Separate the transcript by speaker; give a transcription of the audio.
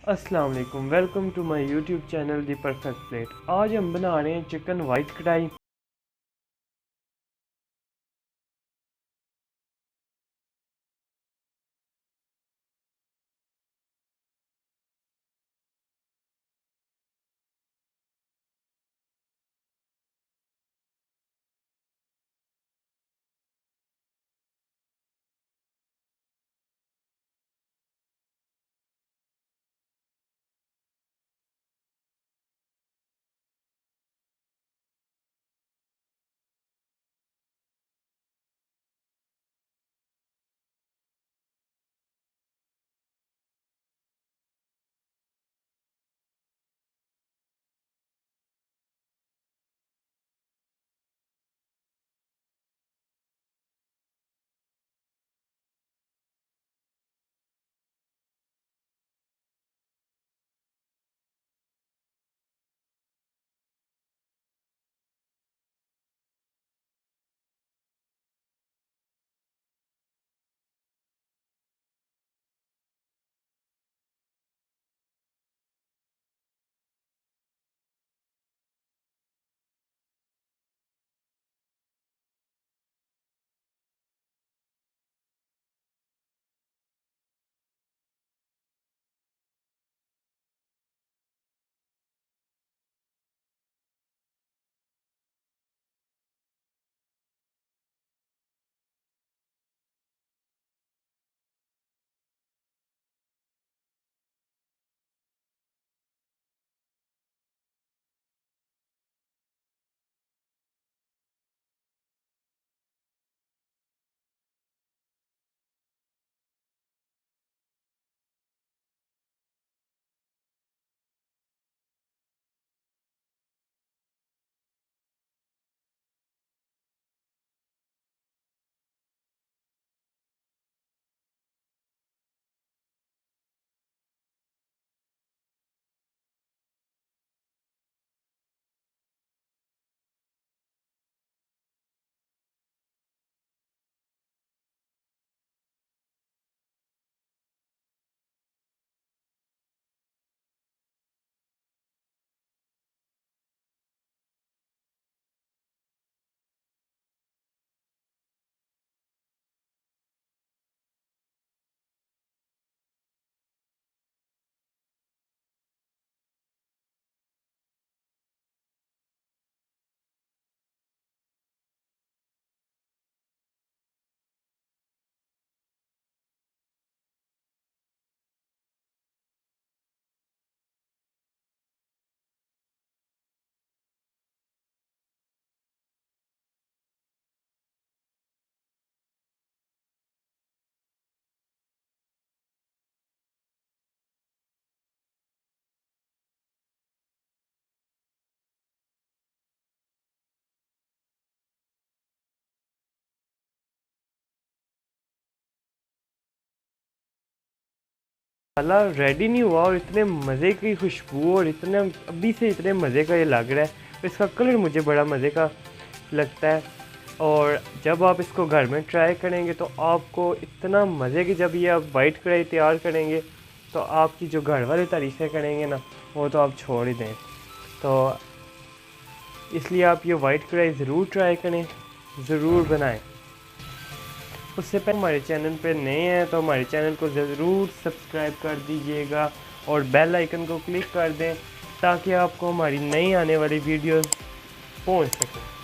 Speaker 1: अस्सलाम वालेकुम, welcome to my YouTube channel The Perfect Plate. आज हम बना रहे हैं चिकन वाइट कढ़ाई। मसाला रेडी नहीं हुआ और इतने मज़े की खुशबू और इतने अभी से इतने मज़े का ये लग रहा है। इसका कलर मुझे बड़ा मज़े का लगता है और जब आप इसको घर में ट्राई करेंगे तो आपको इतना मज़े की, जब ये आप वाइट कढ़ाई तैयार करेंगे तो आपकी जो घर वाले तारीफ़ें करेंगे ना, वो तो आप छोड़ ही दें। तो इसलिए आप ये वाइट कढ़ाई ज़रूर ट्राई करें, ज़रूर बनाएं। उससे पहले हमारे चैनल पे नए हैं तो हमारे चैनल को ज़रूर सब्सक्राइब कर दीजिएगा और बेल आइकन को क्लिक कर दें ताकि आपको हमारी नई आने वाली वीडियोस पहुंच सकें।